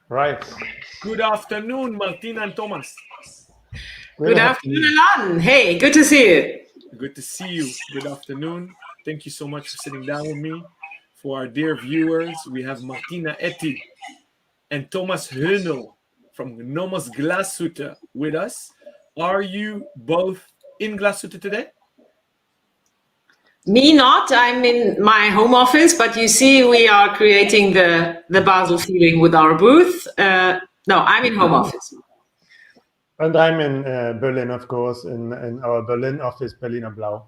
Right. Good afternoon, Martina and Thomas. Good afternoon, Alon. Hey, good to see you. Good to see you. Good afternoon. Thank you so much for sitting down with me. For our dear viewers, we have Martina Etti and Thomas Hoehnel from NOMOS Glashütte with us. Are you both in Glashütte today? Me not. I'm in my home office, but you see we are creating the Basel feeling with our booth. No, I'm in home office. And I'm in Berlin, of course, in our Berlin office, Berliner Blau.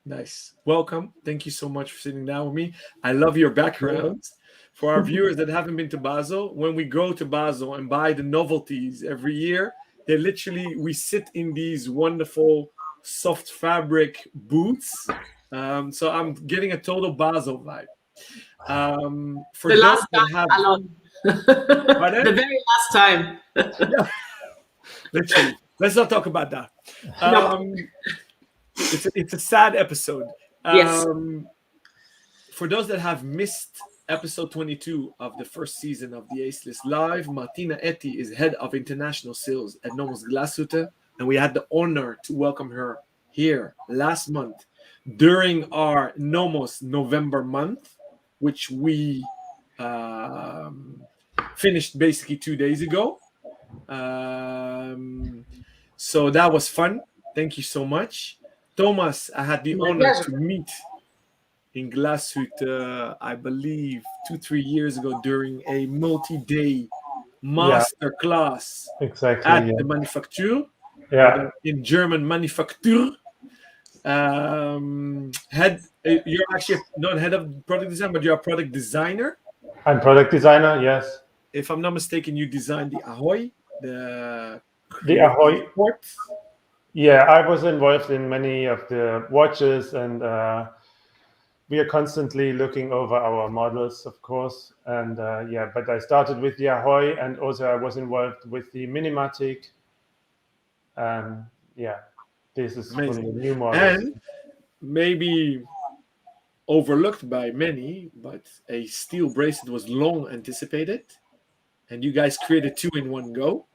Nice. Welcome. Thank you so much for sitting down with me. I love your backgrounds. For our viewers that haven't been to Basel, when we go to Basel and buy the novelties every year, we sit in these wonderful soft fabric booths. So I'm getting a total Basel vibe. For The those last that time, Alon. The very last time. Yeah. Literally. Let's not talk about that. It's a sad episode. Yes. For those that have missed episode 22 of the first season of the Ace List Live, Martina Etti is head of international sales at NOMOS Glashütte, and we had the honor to welcome her here last month during our NOMOS November month, which we finished basically 2 days ago. So that was fun. Thank you so much. Thomas, I had the honor to meet in Glashütte, I believe 2-3 years ago during a multi-day master class at the Manufacture, in German Manufacture. You're actually not head of product design, but you're a product designer. I'm product designer, yes. If I'm not mistaken, you designed the Ahoi, the Ahoi Sport. Yeah, I was involved in many of the watches, and we are constantly looking over our models, of course. And but I started with the Ahoi, and also I was involved with the Minimatic. This is one of the new models. And maybe overlooked by many, but a steel bracelet was long anticipated, and you guys created two in one go.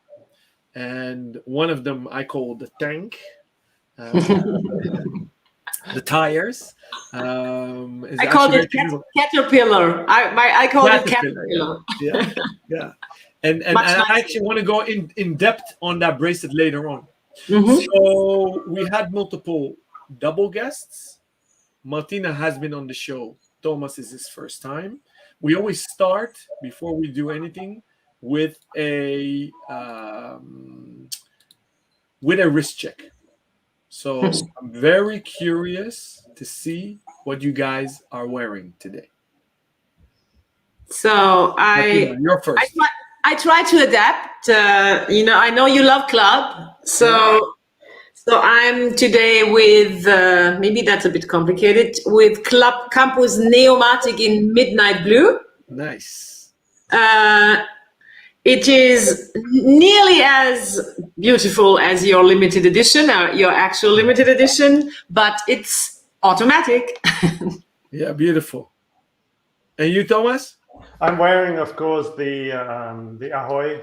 And one of them I call the tank. The tires. I called it caterpillar. I call it caterpillar. Yeah. And I actually want to go in depth on that bracelet later on. So we had multiple double guests. Martina has been on the show. Thomas is his first time. We always start before we do anything with a wrist check. So I'm very curious to see what you guys are wearing today. So Martina, you're first. I try to adapt. I know you love club, so I'm today with maybe that's a bit complicated, with Club Campus Neomatic in midnight blue. Nice. It is nearly as beautiful as your limited edition, your actual limited edition, but it's automatic. Yeah, beautiful. And you, Thomas? I'm wearing, of course, the Ahoi,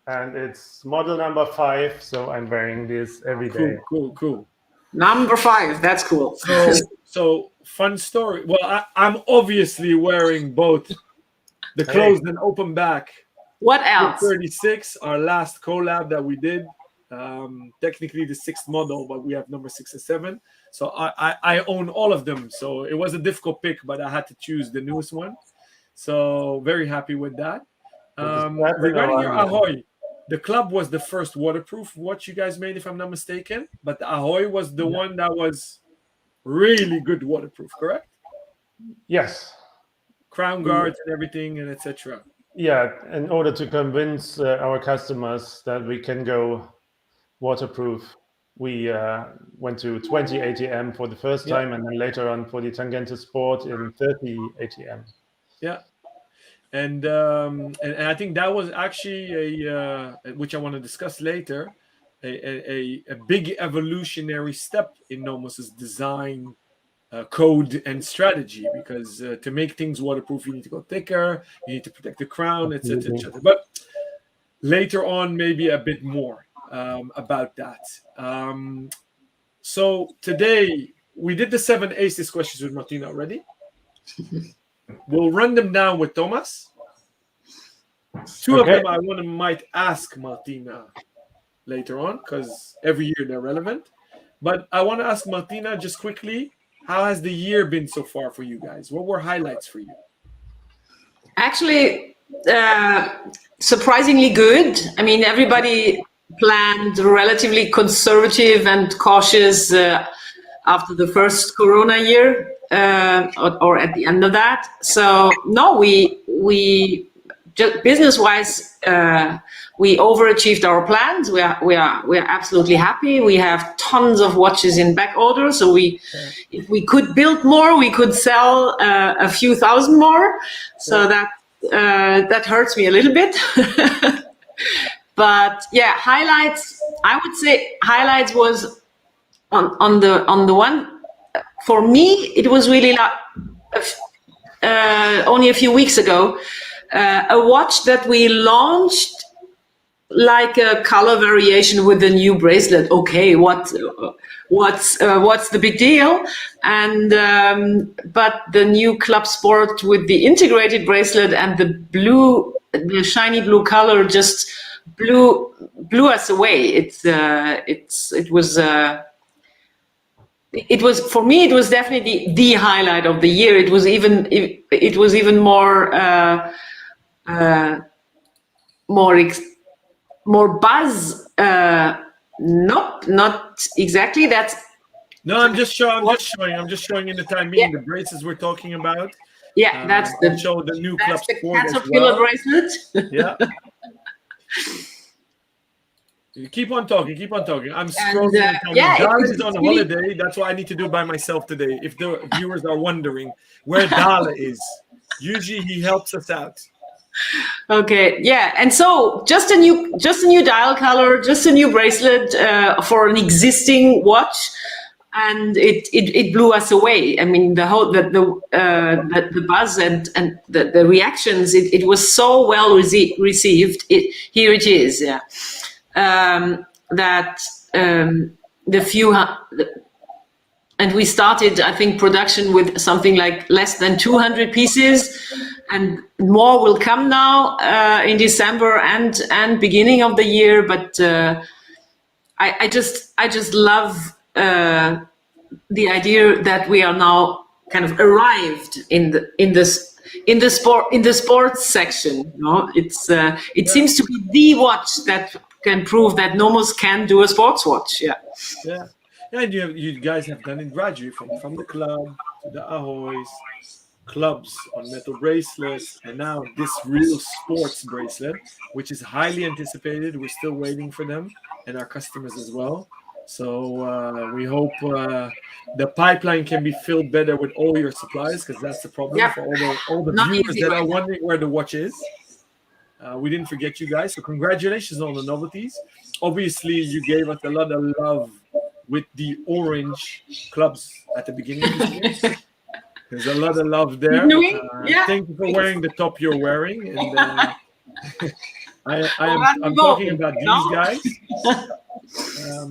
and it's model number 5, so I'm wearing this every day. Cool. Number 5, that's cool. So fun story. Well, I'm obviously wearing both the closed and open back. What else? 36, our last collab that we did. Technically the 6th model, but we have number 6 and 7. So I own all of them. So it was a difficult pick, but I had to choose the newest one. So very happy with that. Regarding your Ahoi, the club was the first waterproof watch you guys made, if I'm not mistaken. But the Ahoi was the one that was really good waterproof, correct? Yes. Crown guards and everything, and etc. Yeah, in order to convince our customers that we can go waterproof, we went to 20 ATM for the first time, and then later on for the Tangente Sport in 30 ATM. Yeah, and I think that was actually which I want to discuss later, a big evolutionary step in NOMOS's design code and strategy, because to make things waterproof, you need to go thicker, you need to protect the crown, etc. But later on maybe a bit more about that. So today we did the 7 aces questions with Martina already. We'll run them down with Thomas. Two of them I might ask Martina later on because every year they're relevant. But I want to ask Martina just quickly, how has the year been so far for you guys? What were highlights for you? Actually, surprisingly good. I mean, everybody planned relatively conservative and cautious after the first Corona year or at the end of that. So no, we just business-wise, we overachieved our plans. We are absolutely happy. We have tons of watches in back order. So if we could build more, we could sell a few thousand more. So that hurts me a little bit. But yeah, highlights. I would say highlights was on the one. For me, it was really only a few weeks ago. A watch that we launched like a color variation with a new bracelet. Okay, what's the big deal? And but the new Club Sport with the integrated bracelet and the shiny blue color just blew us away. It was for me. It was definitely the highlight of the year. It was even more buzz. Nope, not exactly. No, I'm just showing in the time being the bracelets we're talking about. Yeah, that's show the new Club Sport caterpillar bracelet. Yeah. You keep on talking. I'm scrolling. Dale is on holiday. That's why I need to do it by myself today. If the viewers are wondering where Dale is, usually he helps us out. Okay, yeah, and so just a new dial color, just a new bracelet for an existing watch, and it blew us away. I mean, the buzz and the reactions. It was so well received. Here it is. Yeah. And we started, I think, production with something like less than 200 pieces, and more will come now in December and beginning of the year. But I just love the idea that we are now kind of arrived in the sports section. You know? It seems to be the watch that can prove that NOMOS can do a sports watch. Yeah. Yeah. Yeah, and you guys have done it gradually from the club to the Ahois, clubs on metal bracelets, and now this real sports bracelet, which is highly anticipated. We're still waiting for them and our customers as well. So we hope the pipeline can be filled better with all your suppliers, because that's the problem for all the viewers that are wondering where the watch is. We didn't forget you guys, so congratulations on the novelties. Obviously, you gave us a lot of love with the orange clubs at the beginning of the year. There's a lot of love there. Thank you for wearing the top you're wearing. And I'm talking about these guys.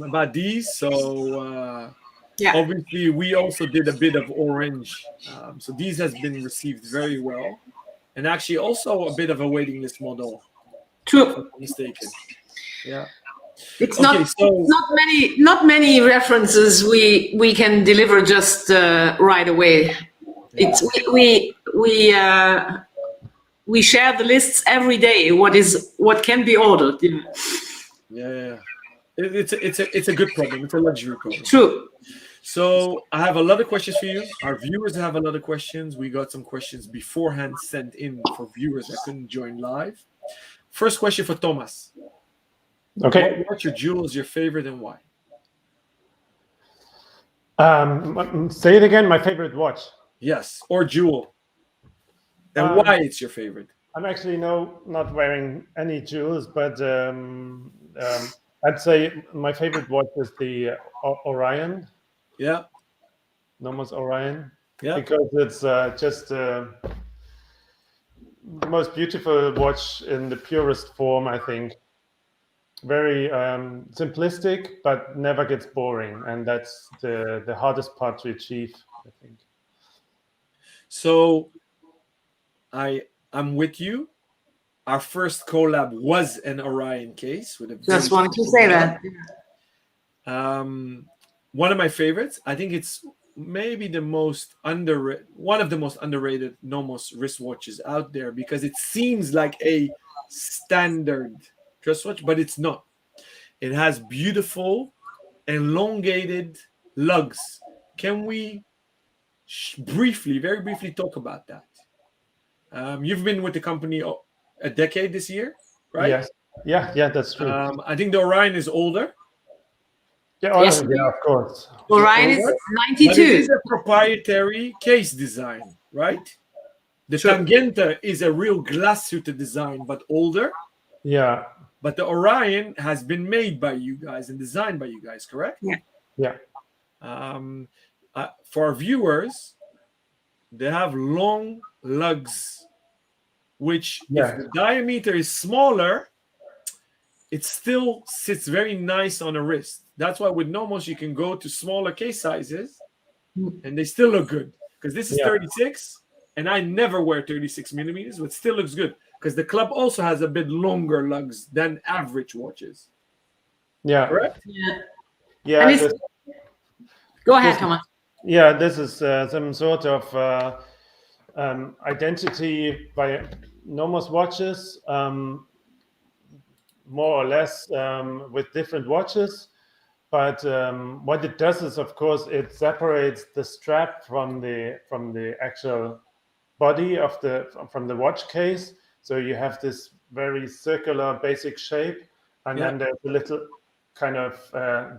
About these. So obviously we also did a bit of orange. So these has been received very well. And actually also a bit of a waiting list model. True. If I'm not mistaken. Yeah. It's not many references we can deliver just right away. Yeah. We share the lists every day. What can be ordered? Yeah. It's a good problem. It's a luxury problem. True. So I have a lot of questions for you. Our viewers have a lot of questions. We got some questions beforehand sent in for viewers that couldn't join live. First question for Thomas. Okay. What watch or jewel is your favorite and why? Say it again. My favorite watch. Yes, or jewel. And why it's your favorite? I'm actually not wearing any jewels, but I'd say my favorite watch is the Orion. Yeah. NOMOS Orion. Yeah. Because it's just the most beautiful watch in the purest form, I think. very simplistic, but never gets boring, and that's the hardest part to achieve, I think. So I'm with you. Our first collab was an Orion case with a Just wanted to say that. One of my favorites. I think it's maybe one of the most underrated NOMOS wristwatches out there, because it seems like a standard wristwatch, but it's not. It has beautiful elongated lugs. Can we very briefly talk about that? You've been with the company a decade this year, right? Yes. Yeah, that's true. I think the Orion is older. Yeah, Yes. yeah, of course. Orion is But 92. it is a proprietary case design, right? The Tangente is a real Glashütte design, but older. Yeah. But the Orion has been made by you guys and designed by you guys, correct? Yeah. For our viewers, they have long lugs, which if the diameter is smaller, it still sits very nice on a wrist. That's why with NOMOS you can go to smaller case sizes and they still look good. Because this is 36, and I never wear 36 millimeters, but still looks good. Because the club also has a bit longer lugs than average watches. Yeah. Correct? Yeah. Go ahead, Thomas. Yeah, this is some sort of identity by NOMOS watches, more or less with different watches. But what it does is, of course, it separates the strap from the actual body from the watch case. So you have this very circular basic shape, and then there's a little kind of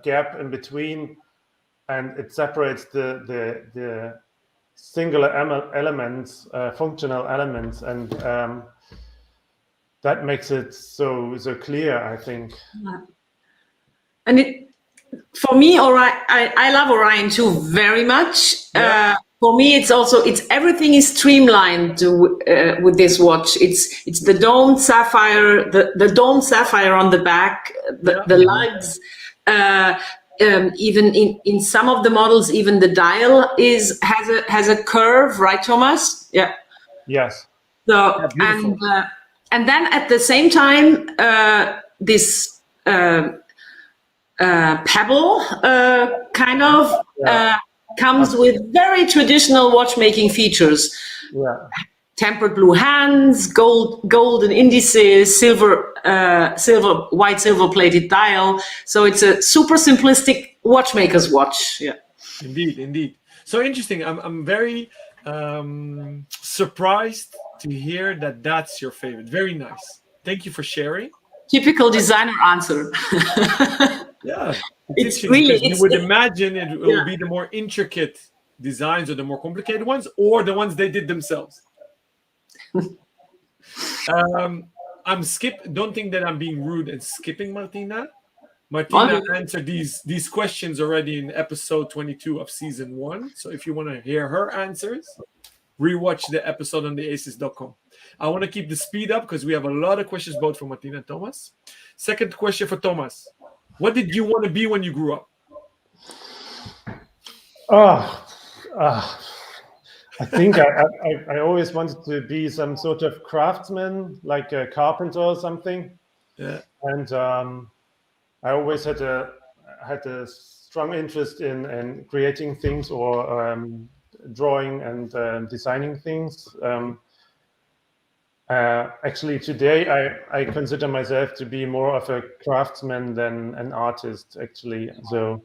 gap in between, and it separates the singular elements, functional elements, and that makes it so clear, I think. And for me, I love Orion too very much. For me, it's everything is streamlined with this watch. It's the domed sapphire, the domed sapphire on the back, the lugs. Even in some of the models, even the dial has a curve, right, Thomas? Yeah. Yes. So and then at the same time, this pebble kind of comes with very traditional watchmaking features. Yeah. Tempered blue hands, golden indices, white silver plated dial. So it's a super simplistic watchmaker's watch. Yeah. Indeed. So interesting. I'm very surprised to hear that that's your favorite. Very nice. Thank you for sharing. Typical designer answer. Yeah. It's really, you would imagine it will be the more intricate designs or the more complicated ones, or the ones they did themselves. Don't think that I'm being rude and skipping Martina. Martina answered these questions already in episode 22 of season 1. So if you want to hear her answers, rewatch the episode on theaces.com. I want to keep the speed up because we have a lot of questions both for Martina and Thomas. Second question for Thomas. What did you want to be when you grew up? I think I always wanted to be some sort of craftsman, like a carpenter or something. Yeah. And I always had a strong interest in creating things or drawing and designing things. Actually, today I consider myself to be more of a craftsman than an artist, actually. So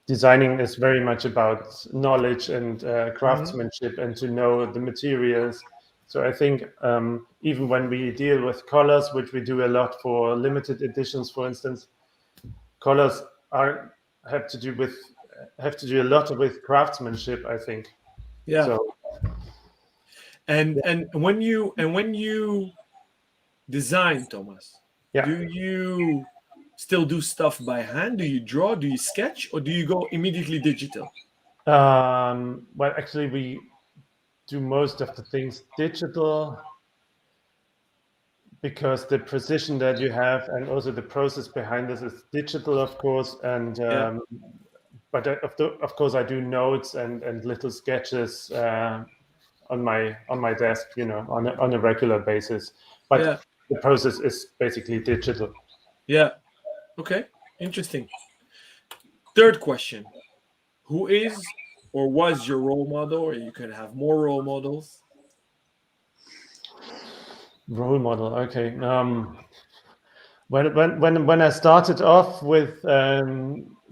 designing is very much about knowledge and craftsmanship and to know the materials. So I think even when we deal with colors, which we do a lot for limited editions, for instance, colors have to do a lot with craftsmanship, I think. Yeah. So, and when you design, Thomas, do you still do stuff by hand? Do you draw? Do you sketch? Or do you go immediately digital? Well, actually, we do most of the things digital. because the precision that you have and also the process behind this is digital, of course, and but of course I do notes and little sketches on my desk, you know, on a regular basis. But the process is basically digital. Yeah. Okay. Interesting. Third question: who is or was your role model, or you can have more role models? Role model. Okay. When I started off with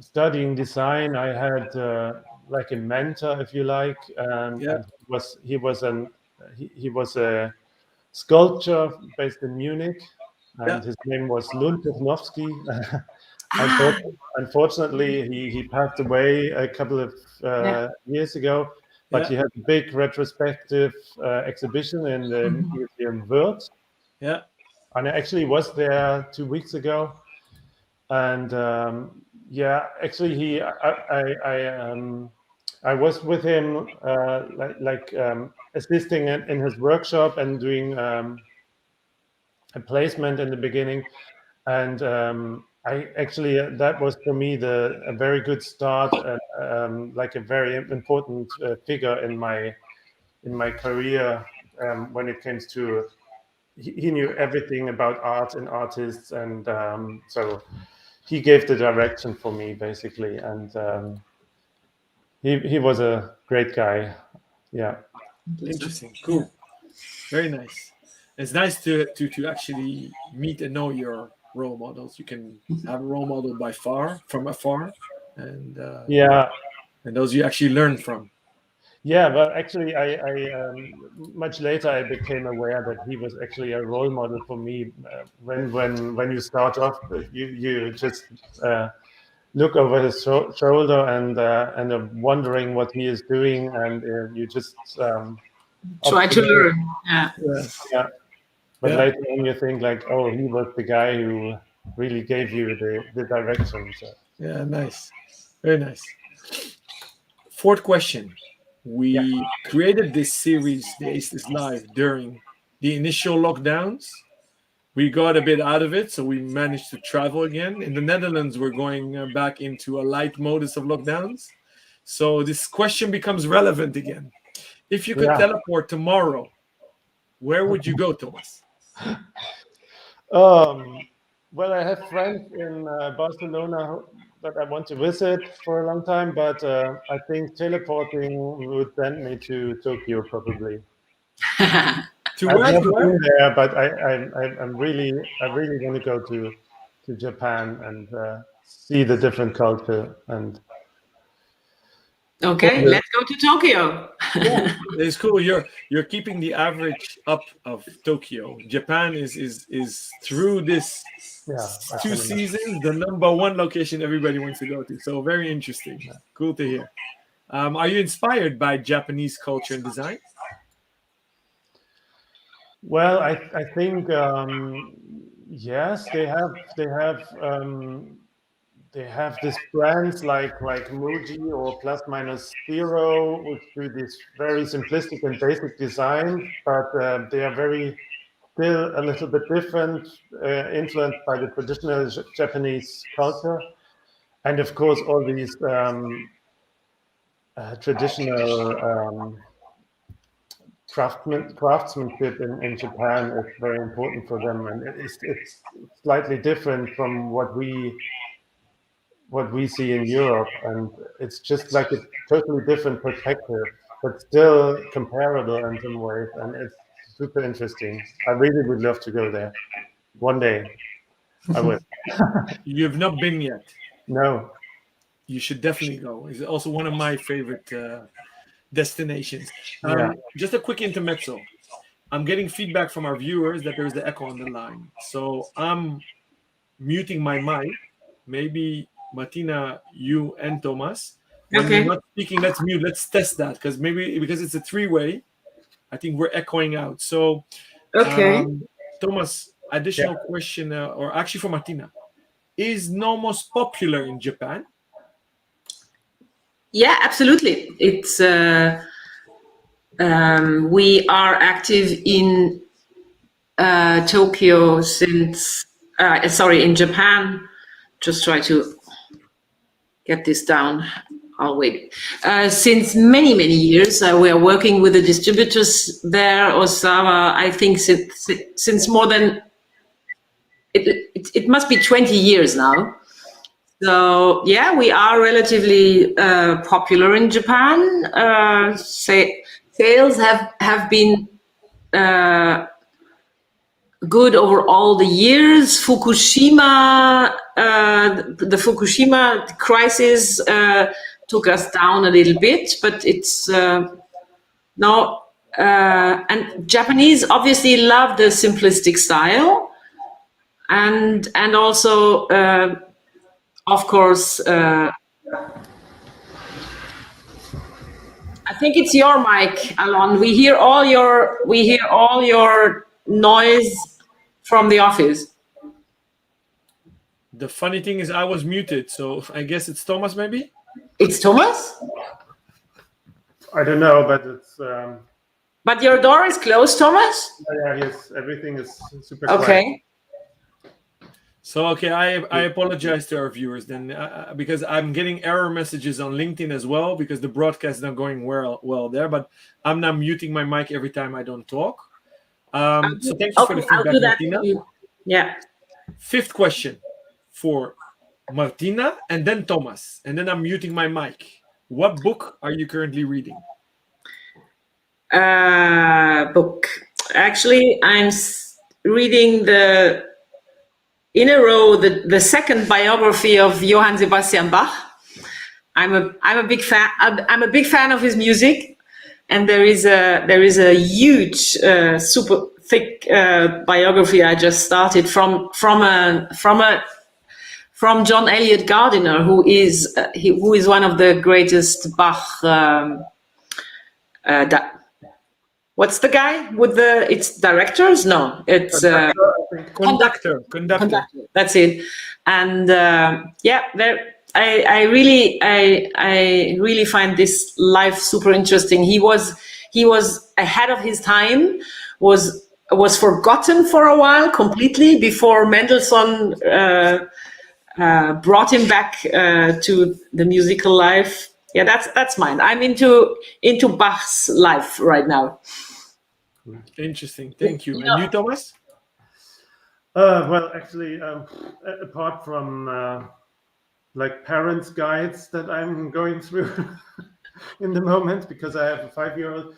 studying design, I had like a mentor, if you like, and he was a sculptor based in Munich, and his name was Lunternovsky. Unfortunately, he passed away a couple of years ago, but he had a big retrospective exhibition in the Museum Wörth. Yeah. And I actually was there 2 weeks ago, and actually I was with him assisting in his workshop and doing a placement in the beginning, and I actually that was for me a very good start, like a very important figure in my career when it comes to. He knew everything about art and artists, and so he gave the direction for me basically, and he was a great guy. Yeah. Interesting. Cool. Very nice. It's nice to actually meet and know your role models. You can have a role model from afar, and and those you actually learn from. Yeah, but actually, I much later I became aware that he was actually a role model for me. When you start off, you just look over his shoulder and are wondering what he is doing, and you just try to learn. Yeah. But later on, you think like, oh, he was the guy who really gave you the direction. So. Yeah, nice, very nice. Fourth question. We created this series, the Ace is Live, during the initial lockdowns. We got a bit out of it, so we managed to travel again. In the Netherlands, we're going back into a light modus of lockdowns. So this question becomes relevant again. If you could teleport tomorrow, where would you go, Thomas? Well, I have friends in Barcelona that I want to visit for a long time, but I think teleporting would send me to Tokyo probably. To I've never where? been there, but I really want to go to Japan and see the different culture and. Okay, let's go to Tokyo. Yeah, it's cool. You're keeping the average up of Tokyo. Japan is through this 2 seasons the #1 location everybody wants to go to. So very interesting. Cool to hear. Are you inspired by Japanese culture and design? Well, I think yes, they have these brands like Muji or Plus Minus Zero, which do this very simplistic and basic design, but they are still a little bit different, influenced by the traditional Japanese culture, and of course all these traditional craftsmanship in Japan is very important for them, and it's slightly different from what we see in Europe, and it's just like a totally different perspective, but still comparable in some ways, and it's super interesting. I really would love to go there one day. I will. You've not been yet. No. You should definitely go. It's also one of my favorite destinations. Just a quick intermezzo. I'm getting feedback from our viewers that there's the echo on the line, so I'm muting my mic. Maybe Martina, you and Thomas, when you're not speaking, let's mute. Let's test that because it's a 3-way. I think we're echoing out. So, Thomas, additional question, or actually for Martina, is NOMOS popular in Japan? Yeah, absolutely. It's we are active in Tokyo since, in Japan. Just try to get this down. I'll wait. Since many, many years, we are working with the distributors there, Osawa, I think since more than, it must be 20 years now. So yeah, we are relatively popular in Japan. Sales have been good over all the years. Fukushima, the Fukushima crisis took us down a little bit, but it's now, and Japanese obviously love the simplistic style, and also of course I think it's your mic, Alon. We hear all your noise from the office. The funny thing is I was muted, so I guess it's Thomas maybe? It's Thomas? I don't know, but it's... But your door is closed, Thomas? Yeah, yes, everything is super okay. quiet. So, okay, I apologize to our viewers then, because I'm getting error messages on LinkedIn as well, because the broadcast is not going well there, but I'm now muting my mic every time I don't talk. So thank you for the feedback, Martina. Yeah. Fifth question for Martina and then Thomas, and then I'm muting my mic. What book are you currently reading? Book. Actually, I'm reading in a row the second biography of Johann Sebastian Bach. I'm a big fan. I'm a big fan of his music, and there is a huge, super thick biography I just started from John Elliott Gardiner, who is one of the greatest Bach. What's the guy with it's directors? No, it's conductor. That's it. And yeah, I really find this life super interesting. He was ahead of his time. Was forgotten for a while completely before Mendelssohn brought him back to the musical life. Yeah, that's mine. I'm into Bach's life right now. Interesting, thank you. And you, Thomas? Well, actually, apart from like parents' guides that I'm going through in the moment, because I have a 5-year-old,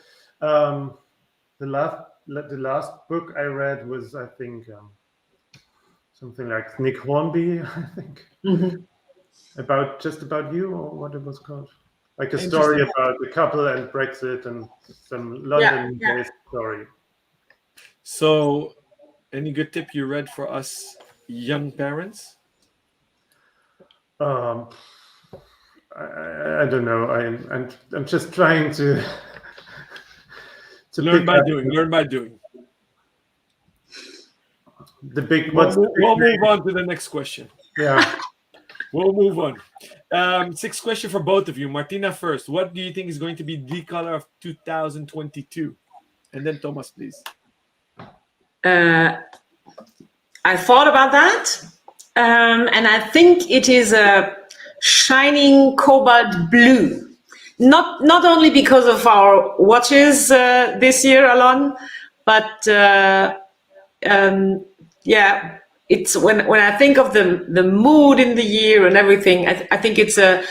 the last book I read was, I think, something like Nick Hornby, I think, about you, or what it was called. Like a story about the couple and Brexit and some London-based story. So, any good tip you read for us young parents? I don't know. I'm just trying to learn by doing. Learn by doing. The big. We'll move on to the next question. Yeah. We'll move on. Sixth question for both of you. Martina first. What do you think is going to be the color of 2022? And then Thomas, please. I thought about that, and I think it is a shining cobalt blue. Not only because of our watches this year, Alon, but yeah. It's when I think of the mood in the year and everything, I think it's a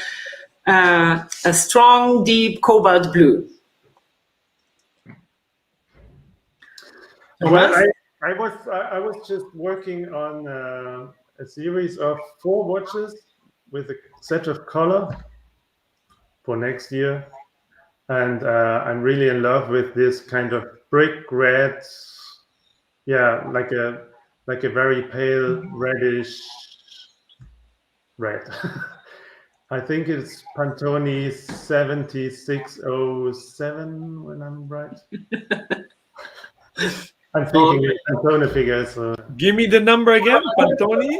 strong, deep cobalt blue. Well, I was just working on a series of 4 watches with a set of color for next year, and I'm really in love with this kind of brick red. Yeah, like a very pale reddish red. I think it's Pantone 7607, when I'm right. I'm thinking it's Pantone figures. So. Give me the number again, Pantone.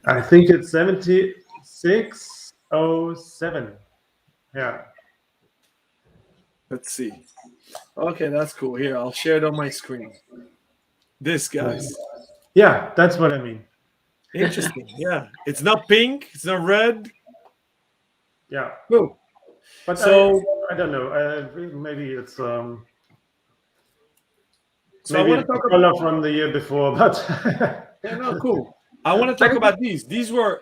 I think it's 7607. Yeah. Let's see. Okay, that's cool. Here, I'll share it on my screen. This, guys. Yeah, that's what I mean. Interesting. Yeah, it's not pink. It's not red. Yeah. Cool. But So I don't know. Maybe it's so I maybe want it's to the talk color from the year before, but Yeah, no, cool. I want to talk about these. These were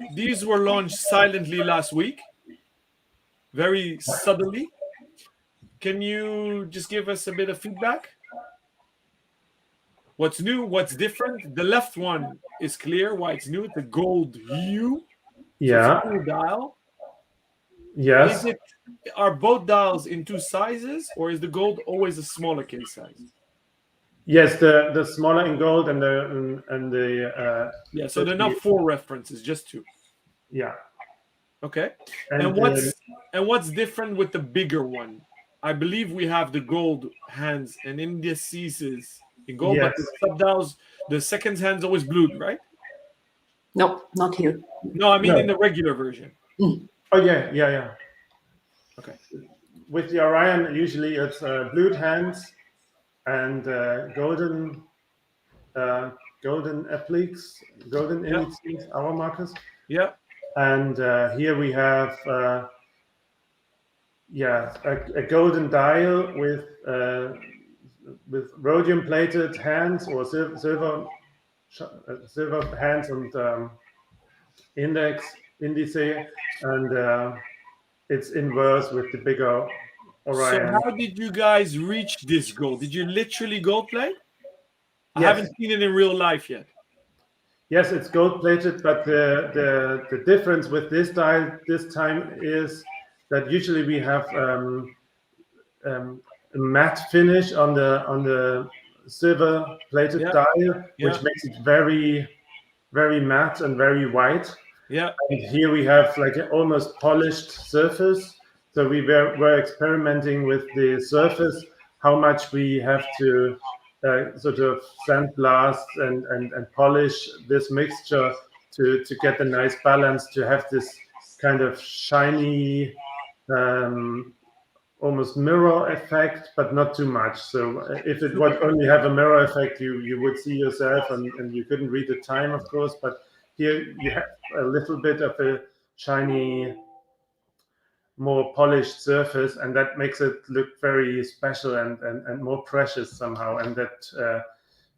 launched silently last week, very subtly. Can you just give us a bit of feedback? What's new? What's different? The left one is clear why it's new. It's a gold hue. So it's a yeah, cool dial. yes, Are both dials in two sizes, or is the gold always a smaller case size? yes. The smaller in gold and the Yeah, so they're not 4 references, just 2. yeah. Okay. And what's different with the bigger one? I believe we have the gold hands and indices in gold, yes, but the sub dials, the second hand's always blued, right? No, not here. No, I mean No. in the regular version. Oh yeah. Okay. With the Orion, usually it's blued hands and golden appliques, golden indices, hour markers. Yeah. And here we have a golden dial with rhodium plated hands or silver hands and indice, and it's inverse with the bigger Orion. So how did you guys reach this gold? Did you literally gold plate? I Yes. haven't seen it in real life yet. Yes, it's gold plated, but the difference with this dial this time is that usually we have a matte finish on the silver plated dial, which makes it very, very matte and very white. Yeah. And here we have like an almost polished surface. So we were experimenting with the surface, how much we have to sort of sandblast and polish this mixture to get a nice balance, to have this kind of shiny, almost mirror effect, but not too much. So if it would only have a mirror effect, you would see yourself and you couldn't read the time, of course. But here you have a little bit of a shiny, more polished surface, and that makes it look very special and more precious somehow, and that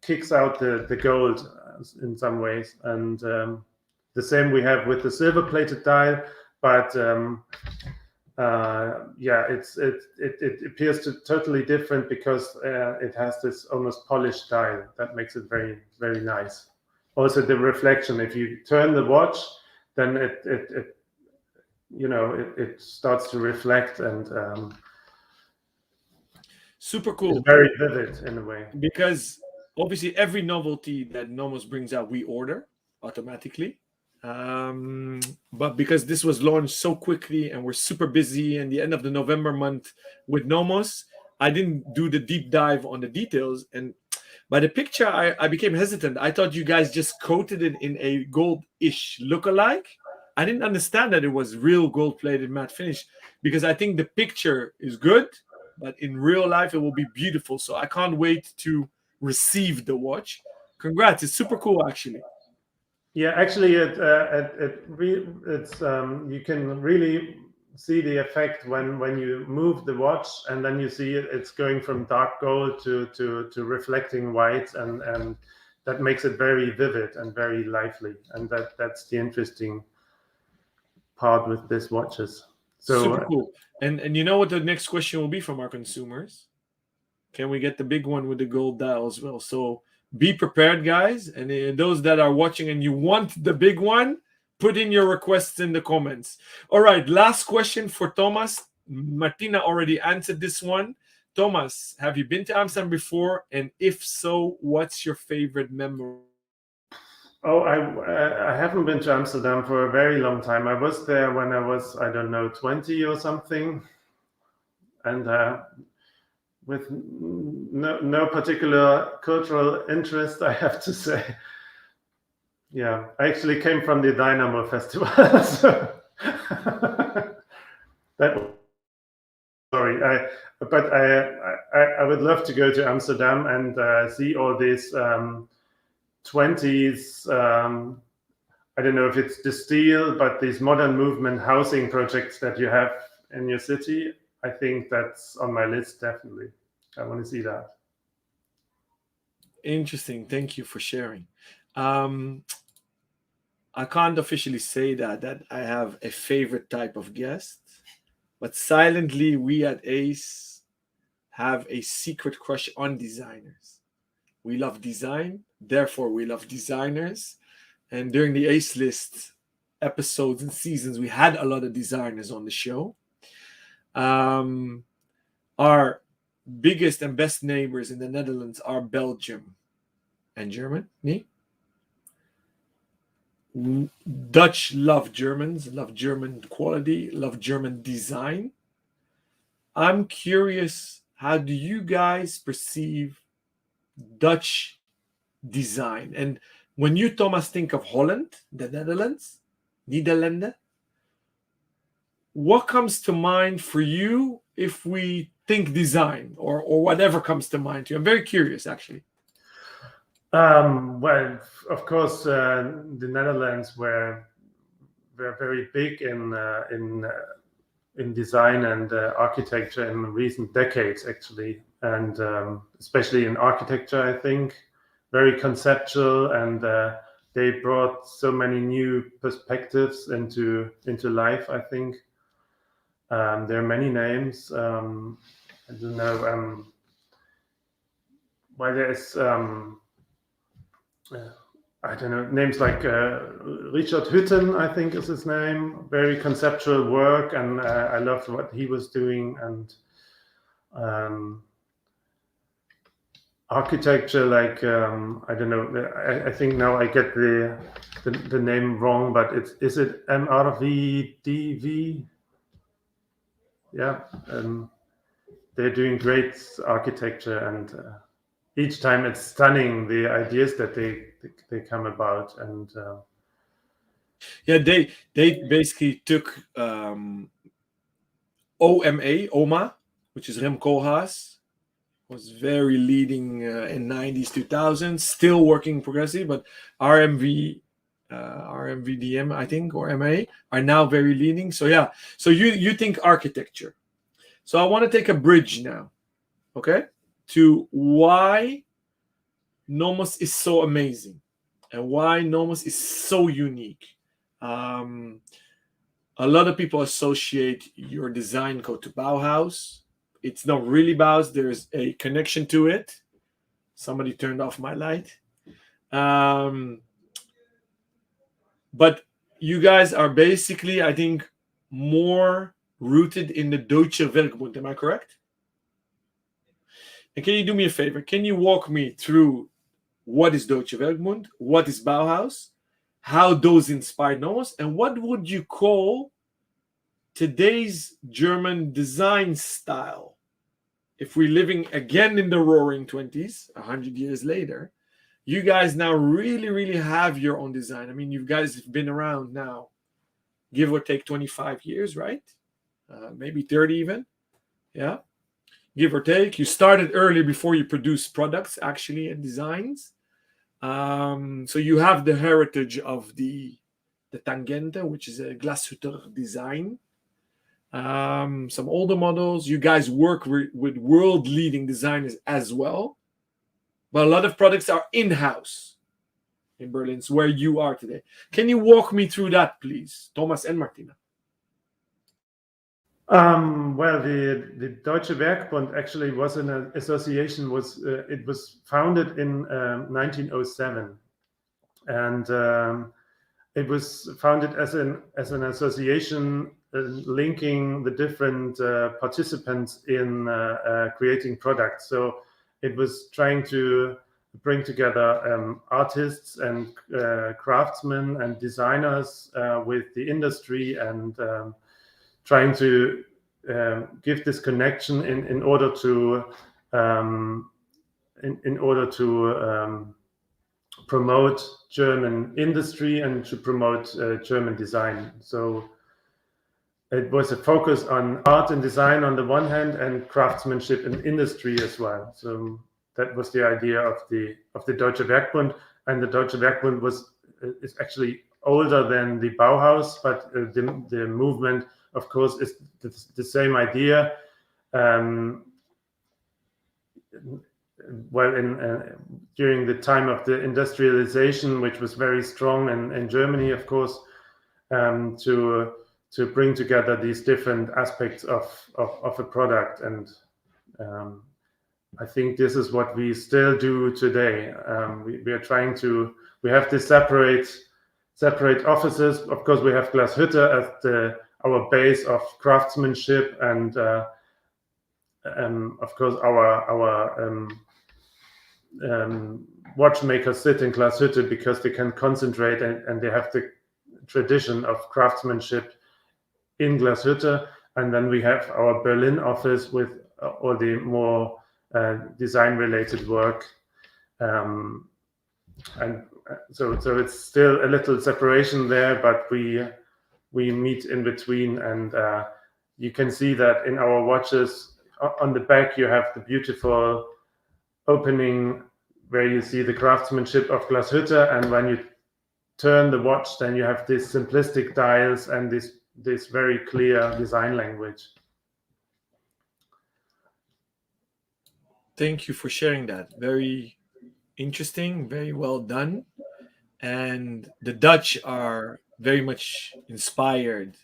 kicks out the gold in some ways. And the same we have with the silver plated dial, but it appears to totally different because it has this almost polished dial that makes it very, very nice. Also the reflection, if you turn the watch, then it starts to reflect, and super cool. It's very vivid in a way. Because obviously every novelty that NOMOS brings out, we order automatically. But because this was launched so quickly and we're super busy and the end of the November month with NOMOS, I didn't do the deep dive on the details. And by the picture, I became hesitant. I thought you guys just coated it in a gold-ish lookalike. I didn't understand that it was real gold-plated matte finish, because I think the picture is good, but in real life it will be beautiful. So I can't wait to receive the watch. Congrats! It's super cool, actually. Yeah, actually, it's you can really see the effect when you move the watch, and then you see it's going from dark gold to reflecting white, and that makes it very vivid and very lively, and that's the interesting part with these watches. So super cool. And you know what the next question will be from our consumers? Can we get the big one with the gold dial as well? So be prepared, guys. And those that are watching and you want the big one, put in your requests in the comments. All right, last question for Thomas. Martina already answered this one. Thomas, have you been to Amsterdam before? And if so, what's your favorite memory? Oh, I haven't been to Amsterdam for a very long time. I was there when I was, I don't know, 20 or something. And with no particular cultural interest, I have to say. Yeah, I actually came from the Dynamo Festival. So sorry, but I would love to go to Amsterdam and see all these 20s. I don't know if it's the steel, but these modern movement housing projects that you have in your city. I think that's on my list, definitely. I want to see that. Interesting. Thank you for sharing. I can't officially say that I have a favorite type of guest, but silently we at ACE have a secret crush on designers. We love design, therefore we love designers. And during the ACE List episodes and seasons, we had a lot of designers on the show. Our biggest and best neighbors in the Netherlands are Belgium and Germany. Dutch love Germans, love German quality, love German design. I'm curious, how do you guys perceive Dutch design? And when you, Thomas, think of Holland, the Netherlands, Nederlanden, what comes to mind for you if we think design, or whatever comes to mind to you? I'm very curious, actually. Well, of course, the Netherlands were very big in design and architecture in recent decades, actually, and especially in architecture, I think, very conceptual, and they brought so many new perspectives into life, I think. There are many names. I don't know. Well, there's I don't know, names like Richard Hutten, I think is his name. Very conceptual work, and I loved what he was doing. And architecture, like I don't know. I think now I get the name wrong, but is it MRVDV? Yeah, they're doing great architecture, and each time it's stunning, the ideas that they come about. And yeah, they basically took OMA, which is Rem Koolhaas, was very leading in 90s, 2000s, still working progressive, but RMVDM, I think, or MA, are now very leading. So yeah, so you think architecture. So I want to take a bridge now, okay, to why NOMOS is so amazing and why NOMOS is so unique. A lot of people associate your design code to Bauhaus. It's not really Bauhaus. There's a connection to it. Somebody turned off my light. But you guys are basically, I think, more rooted in the Deutsche Werkbund. Am I correct? And can you do me a favor? Can you walk me through what is Deutsche Werkbund, what is Bauhaus, how those inspired NOMOS, and what would you call today's German design style? If we're living again in the roaring 20s, 100 years later, you guys now really, really have your own design. I mean, you guys have been around now, give or take 25 years, right? Maybe 30 even, yeah, give or take. You started early before you produced products, actually, and designs. So you have the heritage of the Tangente, which is a Glashütte design. Some older models. You guys work with world-leading designers as well. But a lot of products are in-house in Berlin, so where you are today. Can you walk me through that, please, Thomas and Martina? Well, the Deutsche Werkbund actually was an association. It was founded in 1907, and it was founded as an association linking the different participants in creating products. So it was trying to bring together artists and craftsmen and designers with the industry, and trying to give this connection in order to promote German industry and to promote German design. So it was a focus on art and design on the one hand, and craftsmanship and industry as well. So that was the idea of the Deutsche Werkbund, and the Deutsche Werkbund is actually older than the Bauhaus, but the movement, of course, is the same idea. Well, during the time of the industrialization, which was very strong in Germany, of course, to bring together these different aspects of a product. And I think this is what we still do today. We are trying to, we have this separate offices. Of course, we have Glashütte as our base of craftsmanship, and of course our watchmakers sit in Glashütte because they can concentrate and they have the tradition of craftsmanship in Glashütte. And then we have our Berlin office with all the more design related work, and so it's still a little separation there, but we meet in between. And you can see that in our watches on the back you have the beautiful opening where you see the craftsmanship of Glashütte, and when you turn the watch, then you have these simplistic dials and this very clear design language. Thank you for sharing that. Very interesting, very well done. And the Dutch are very much inspired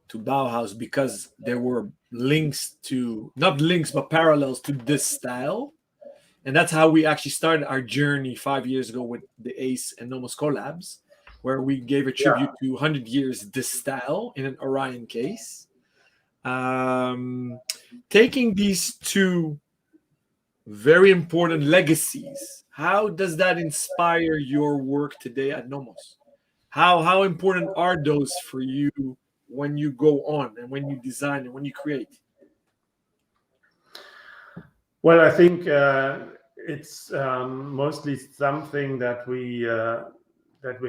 to Bauhaus because there were links to, not links, but parallels to this style. And that's how we actually started our journey 5 years ago with the Ace and NOMOS collabs, where we gave a tribute to 100 years this style in an Orion case. Taking these two very important legacies, how does that inspire your work today at NOMOS? How important are those for you when you go on and when you design and when you create? Well, I think it's mostly something that we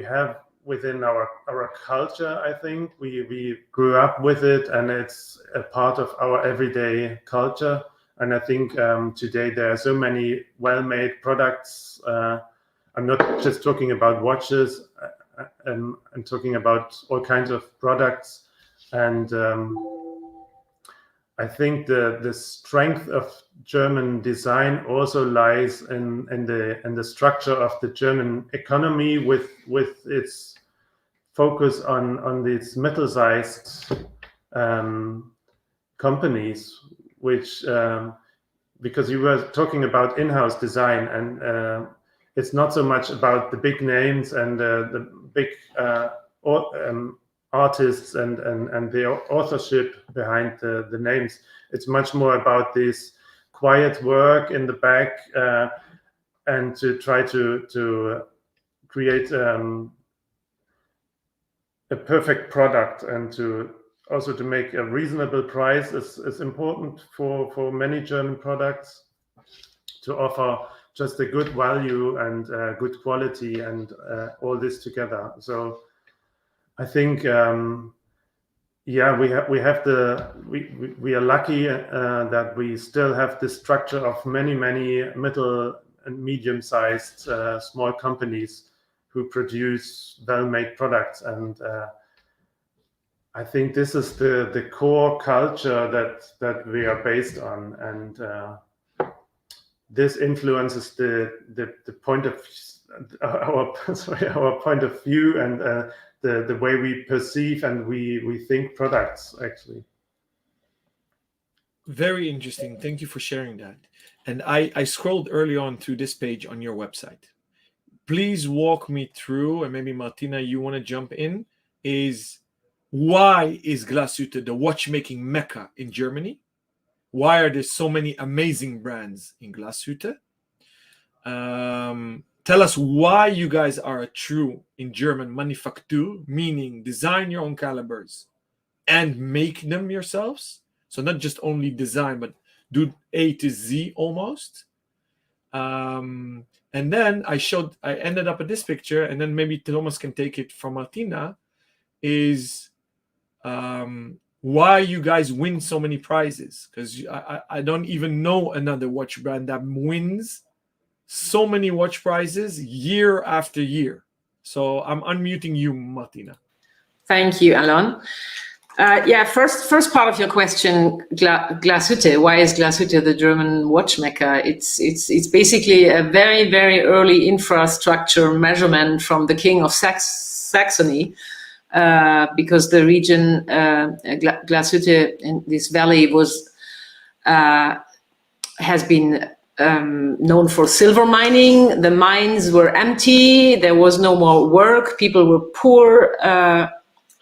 have within our culture. I think we grew up with it, and it's a part of our everyday culture. And I think today there are so many well-made products. I'm not just talking about watches. I'm talking about all kinds of products. And I think the strength of German design also lies in the structure of the German economy, with its focus on these middle-sized companies, which because you were talking about in-house design, and it's not so much about the big names and the big artists and the authorship behind the names. It's much more about this quiet work in the back, and to try to create a perfect product, and to also to make a reasonable price is important for many German products, to offer just a good value and good quality, and all this together. So I think we are lucky that we still have this structure of many middle and medium-sized small companies who produce well-made products, and I think this is the core culture that we are based on, and this influences the point of our point of view, and the way we perceive and we think products, actually. Very interesting. Thank you for sharing that. And I scrolled early on through this page on your website. Please walk me through, and maybe Martina, you want to jump in, is why is Glashütte the watchmaking mecca in Germany? Why are there so many amazing brands in Glashütte? Tell us why you guys are a true, in German, Manufaktur, meaning design your own calibers and make them yourselves. So not just only design, but do A to Z almost. And then I ended up at this picture, and then maybe Thomas can take it from Martina, is why you guys win so many prizes, because I don't even know another watch brand that wins so many watch prizes year after year. So I'm unmuting you, Martina. Thank you, Alon. Yeah, first part of your question, Glashütte. Why is Glashütte the German watchmaker? It's basically a very, very early infrastructure measurement from the King of Saxony, because the region Glashütte in this valley has been known for silver mining. The mines were empty. There was no more work. People were poor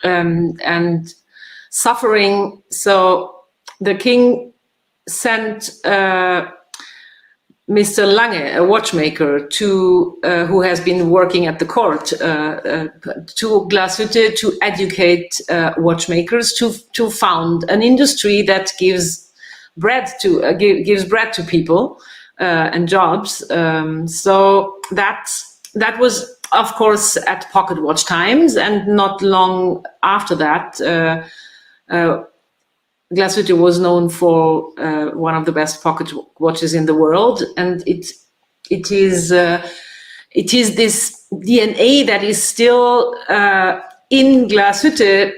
and suffering. So the king sent Mr. Lange, a watchmaker, who has been working at the court, to Glashütte to educate watchmakers to found an industry that gives bread to people and jobs. So that was, of course, at pocket watch times, and not long after that, Glashütte was known for one of the best pocket watches in the world, and it is this DNA that is still in Glashütte.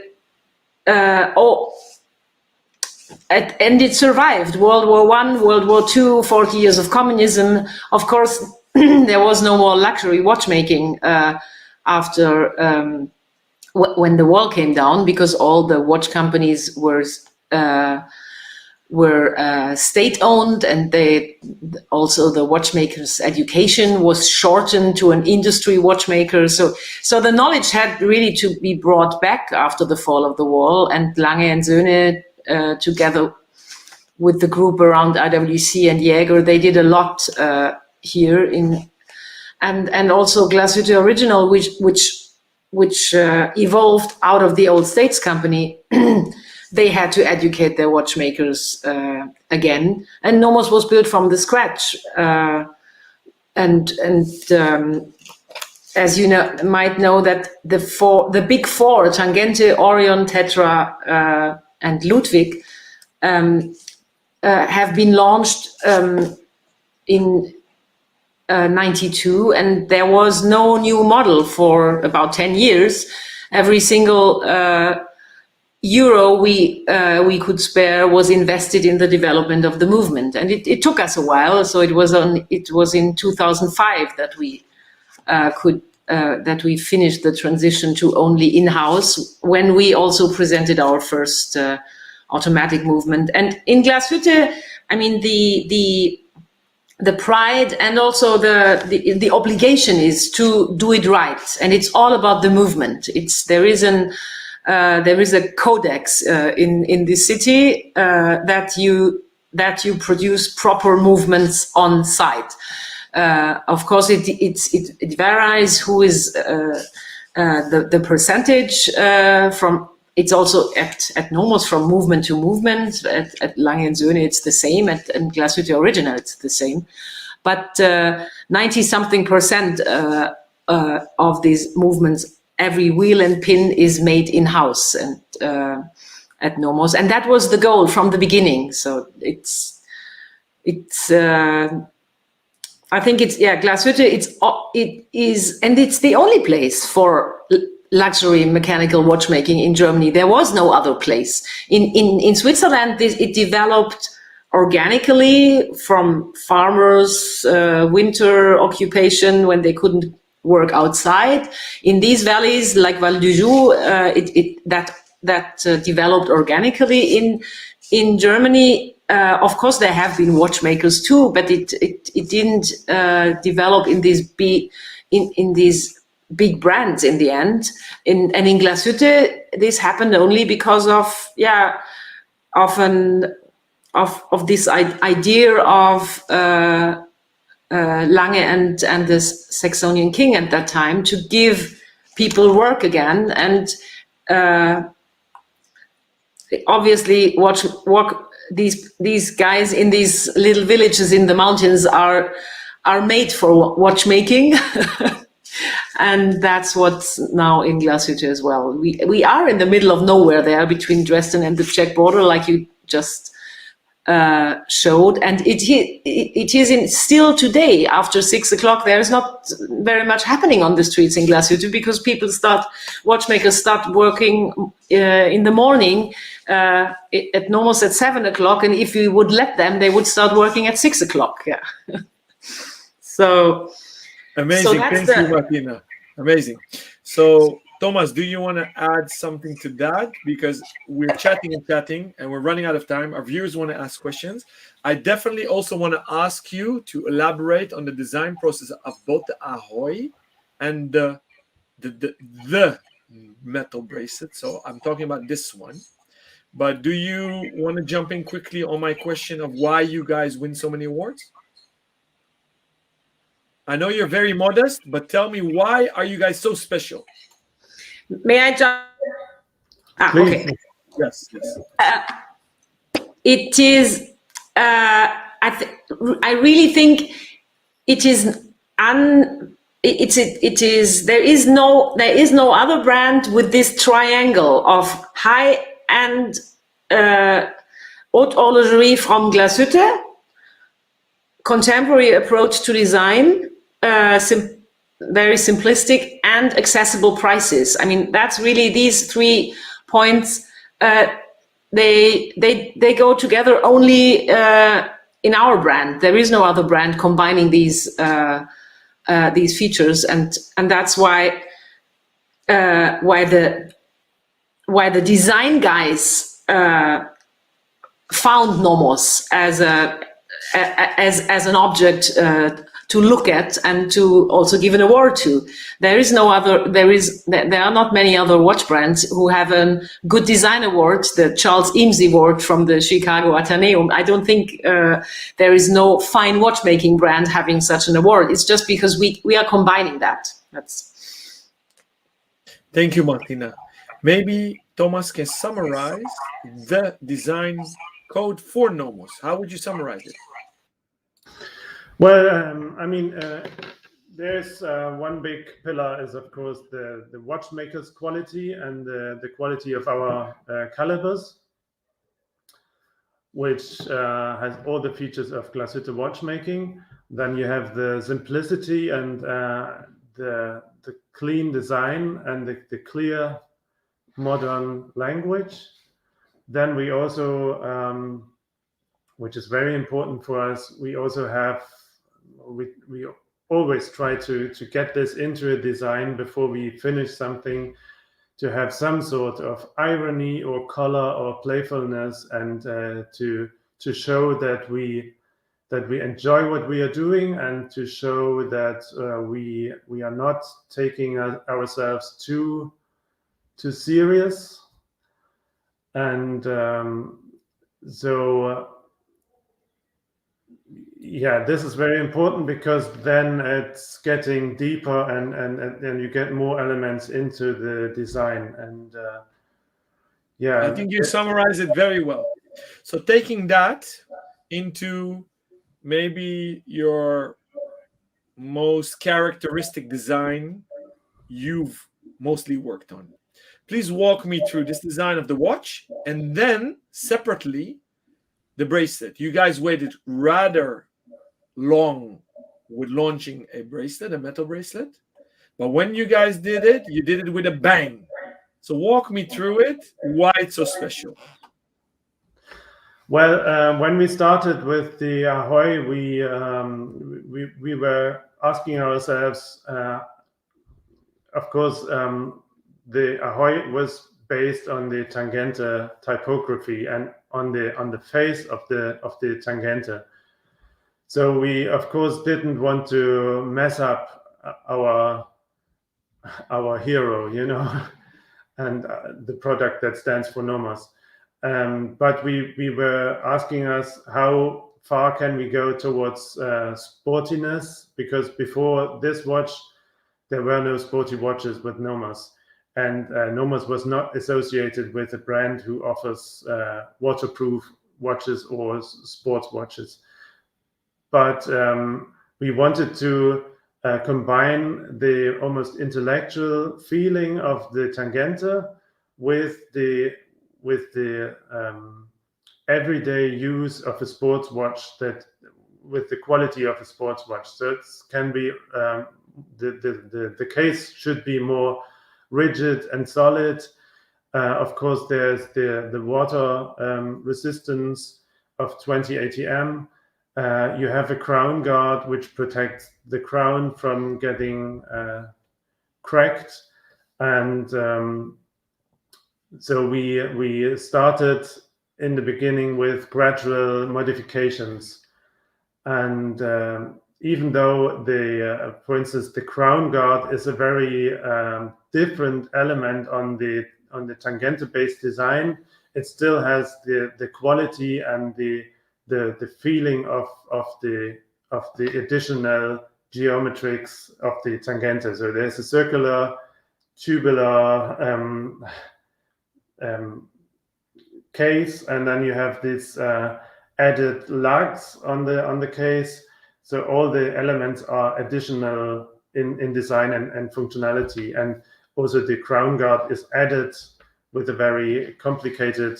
And it survived World War I, World War II, 40 years of communism. Of course, there was no more luxury watchmaking after when the wall came down, because all the watch companies were state-owned, and also the watchmakers' education was shortened to an industry watchmaker. So the knowledge had really to be brought back after the fall of the wall, and Lange and Söhne, together with the group around IWC and Jäger, they did a lot here and also Glashütte Original, which evolved out of the old States company. They had to educate their watchmakers again, and NOMOS was built from the scratch. As you might know, that the big four, Tangente, Orion, Tetra, and Ludwig, have been launched in 92, and there was no new model for about 10 years. Every single euro we could spare was invested in the development of the movement, and it took us a while. So it was in 2005 that we finished the transition to only in-house, when we also presented our first automatic movement. And in Glashütte, I mean, the pride and also the obligation is to do it right, and it's all about the movement. There is a codex in this city that you produce proper movements on site. Of course, it varies who is the percentage from. It's also at NOMOS from movement to movement. At Lange and Söhne, it's the same. At Glashütte Original, it's the same. But 90-something% of these movements, every wheel and pin is made in-house and at NOMOS, and that was the goal from the beginning. So I think Glashütte. It is, and it's the only place for luxury mechanical watchmaking in Germany. There was no other place. In Switzerland, it developed organically from farmers' winter occupation when they couldn't work outside. In these valleys, like Val d'Ujou, that developed organically. In Germany, of course, there have been watchmakers too, but it didn't develop in these big brands in the end. And in Glashütte, this happened only because of this idea of Lange and the Saxonian king at that time to give people work again. And obviously, these guys in these little villages in the mountains are made for watchmaking. And that's what's now in Glashütte as well. We are in the middle of nowhere there between Dresden and the Czech border, like you just showed. And it is still today, after 6 o'clock, there is not very much happening on the streets in Glashütte because watchmakers start working in the morning at NOMOS at 7 o'clock. And if we would let them, they would start working at 6 o'clock. Yeah. So amazing. Thank you, Martina. Amazing. So, Thomas, do you want to add something to that? Because we're chatting and we're running out of time. Our viewers want to ask questions. I definitely also want to ask you to elaborate on the design process of both the Ahoi and the metal bracelet. So I'm talking about this one. But do you want to jump in quickly on my question of why you guys win so many awards? I know you're very modest, but tell me, why are you guys so special? May I jump? Okay. Yes. It is. I really think it is. It is. There is no other brand with this triangle of high-end haute horlogerie from Glashütte, contemporary approach to design, very simplistic, and accessible prices. I mean, that's really these 3 points. They go together only in our brand. There is no other brand combining these features, and that's why the design guys found NOMOS as an object to look at and to also give an award to. There are not many other watch brands who have a good design award, the Charles Eames Award from the Chicago Athenaeum. I don't think there is no fine watchmaking brand having such an award. It's just because we are combining that. Thank you, Martina. Maybe Thomas can summarize the design code for NOMOS. How would you summarize it? Well, I mean, there's one big pillar is, of course, the watchmaker's quality and the quality of our calibers, which has all the features of Glashütte watchmaking. Then you have the simplicity and the clean design and the clear modern language. Then we also, which is very important for us, we also have, we always try to get this into a design before we finish something, to have some sort of irony or color or playfulness, and to show that we enjoy what we are doing, and to show that we are not taking ourselves too serious. And so yeah, this is very important, because then it's getting deeper and you get more elements into the design. And yeah, I think you summarize it very well. So taking that into maybe your most characteristic design you've mostly worked on, please walk me through this design of the watch, and then separately the bracelet. You guys waited rather long with launching a bracelet, a metal bracelet, but when you guys did it, you did it with a bang. So walk me through it, why it's so special. Well, when we started with the Ahoi, we were asking ourselves, of course, the Ahoi was based on the Tangente typography and on the face of the Tangente. So we, of course, didn't want to mess up our hero, you know, and the product that stands for NOMOS. But we were asking us, how far can we go towards sportiness? Because before this watch, there were no sporty watches with NOMOS. And NOMOS was not associated with a brand who offers waterproof watches or sports watches. But we wanted to combine the almost intellectual feeling of the Tangente with the everyday use of a sports watch, that with the quality of a sports watch. So it can be the case should be more rigid and solid. Of course, there's the water resistance of 20 ATM. You have a crown guard which protects the crown from getting cracked, and so we started in the beginning with gradual modifications, and even though for instance, the crown guard is a very different element on the Tangente-based design, it still has the quality and the feeling of the additional geometrics of the Tangente. So there's a circular, tubular case, and then you have this added lugs on the case. So all the elements are additional in design and functionality, and also the crown guard is added with a very complicated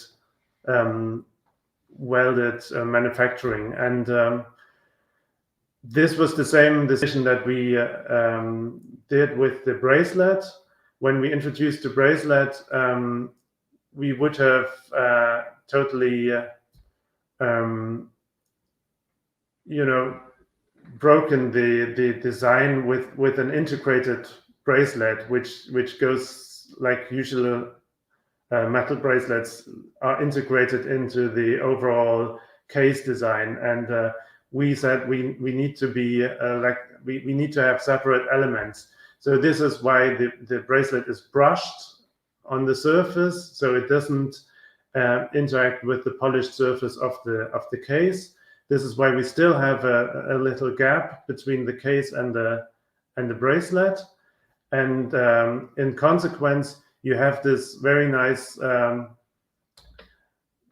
welded manufacturing. And this was the same decision that we did with the bracelet. When we introduced the bracelet, we would have totally broken the design with an integrated bracelet, which goes like usual metal bracelets are integrated into the overall case design. And we said we need to be we need to have separate elements. So this is why the bracelet is brushed on the surface, so it doesn't interact with the polished surface of the case. This is why we still have a little gap between the case and the bracelet, and in consequence, you have this very nice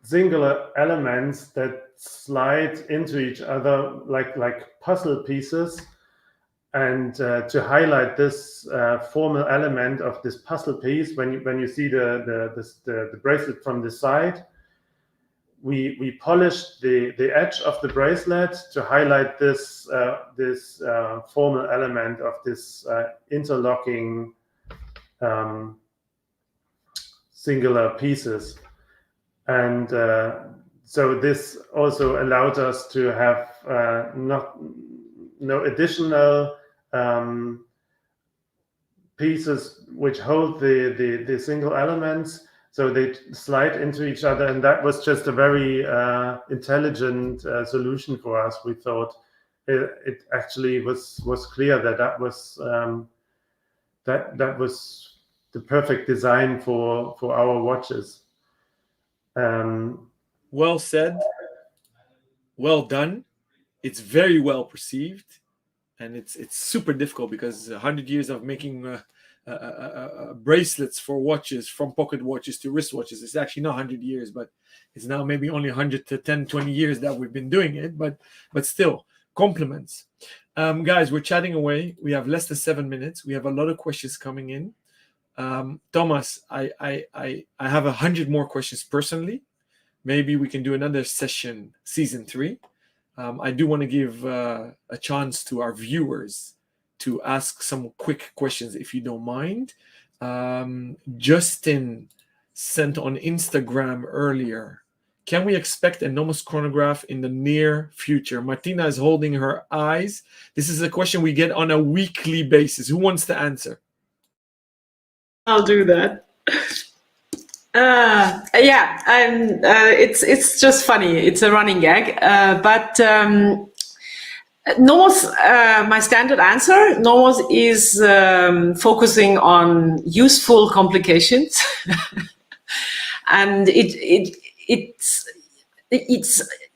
singular elements that slide into each other like puzzle pieces. And to highlight this formal element of this puzzle piece, when you see the bracelet from the side, we polished the edge of the bracelet to highlight this formal element of this interlocking singular pieces. And so this also allowed us to have no additional pieces which hold the single elements, so they slide into each other, and that was just a very intelligent solution for us. We thought it actually was clear that was that was the perfect design for our watches. Well said, well done. It's very well perceived. And it's super difficult because 100 years of making bracelets for watches, from pocket watches to wristwatches, it's actually not 100 years, but it's now maybe only 100 to 10, 20 years that we've been doing it. But still, compliments. Guys, we're chatting away. We have less than 7 minutes. We have a lot of questions coming in. Thomas, I have 100 more questions personally. Maybe we can do another session, season 3. I do want to give a chance to our viewers to ask some quick questions, if you don't mind. Justin sent on Instagram earlier, can we expect a NOMOS chronograph in the near future? Martina is holding her eyes. This is a question we get on a weekly basis. Who wants to answer? I'll do that. Yeah, it's just funny. It's a running gag. But NOMOS, my standard answer, NOMOS is focusing on useful complications, and it's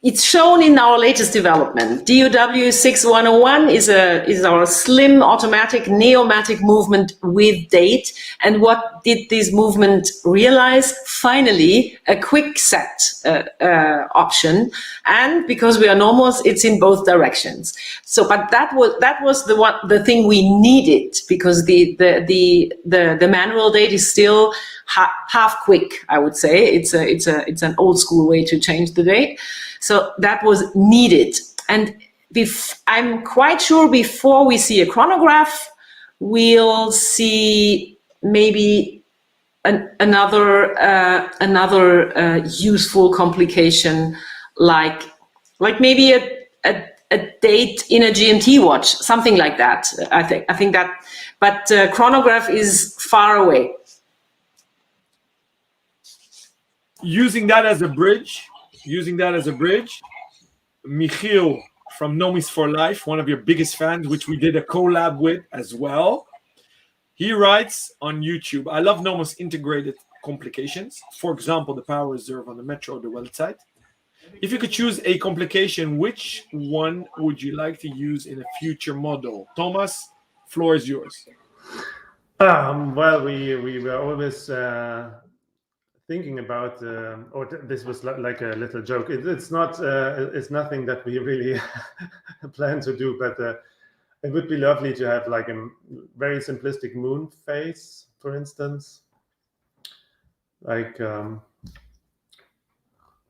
it's shown in our latest development. DOW 6101 is our slim automatic neomatic movement with date. And what did this movement realize? Finally, a quick set option. And because we are NOMOS, it's in both directions. So, but that was the thing we needed, because the manual date is still half quick, I would say. It's an old school way to change the date. So that was needed. And I'm quite sure before we see a chronograph, we'll see maybe another useful complication, like maybe a date in a GMT watch, something like that. I think that, but chronograph is far away. Using that as a bridge, Michiel from NOMOS for Life, one of your biggest fans, which we did a collab with as well. He writes on YouTube, I love NOMOS integrated complications. For example, the power reserve on the Metro or the website. If you could choose a complication, which one would you like to use in a future model? Thomas, floor is yours. Well, we were always thinking about, or this was like a little joke. It's nothing that we really plan to do, but it would be lovely to have like a very simplistic moon phase, for instance. Like,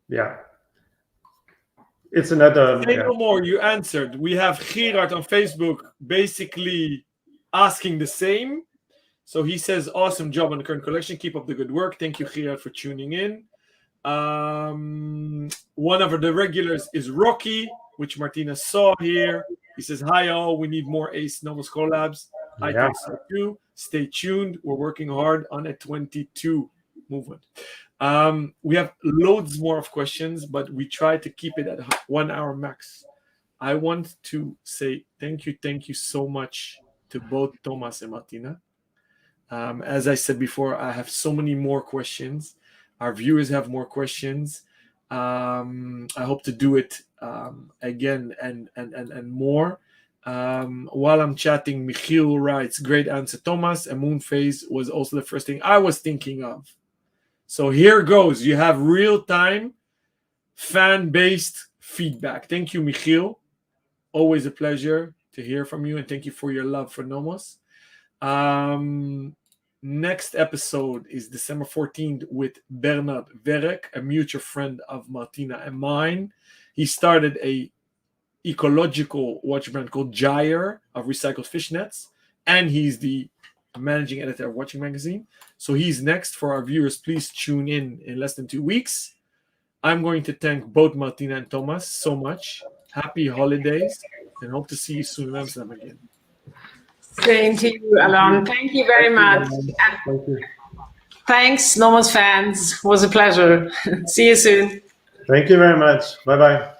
yeah. It's another. Say no more, you answered. We have Gerard on Facebook basically asking the same. So he says, awesome job on the current collection. Keep up the good work. Thank you, Gerard, for tuning in. One of the regulars is Rocky, which Martina saw here. He says, hi, all. We need more Ace NOMOS collabs. I think so too. Stay tuned. We're working hard on a 22 movement. We have loads more of questions, but we try to keep it at 1 hour max. I want to say thank you so much to both Thomas and Martina. As I said before, I have so many more questions. Our viewers have more questions. I hope to do it again and more. While I'm chatting, Michiel writes, great answer, Thomas. A moon phase was also the first thing I was thinking of. So here goes. You have real-time, fan-based feedback. Thank you, Michiel. Always a pleasure to hear from you, and thank you for your love for NOMOS. Next episode is December 14th with Bernard Verek, a mutual friend of Martina and mine. He started a ecological watch brand called Gyre of recycled fishnets, and he's the managing editor of Watching Magazine. So he's next. For our viewers, please tune in less than 2 weeks. I'm going to thank both Martina and Thomas so much. Happy holidays, and hope to see you soon in Amsterdam again. Same to you, Alon. Thank you very much. Thank you. Thanks, NOMOS fans. It was a pleasure. See you soon. Thank you very much. Bye-bye.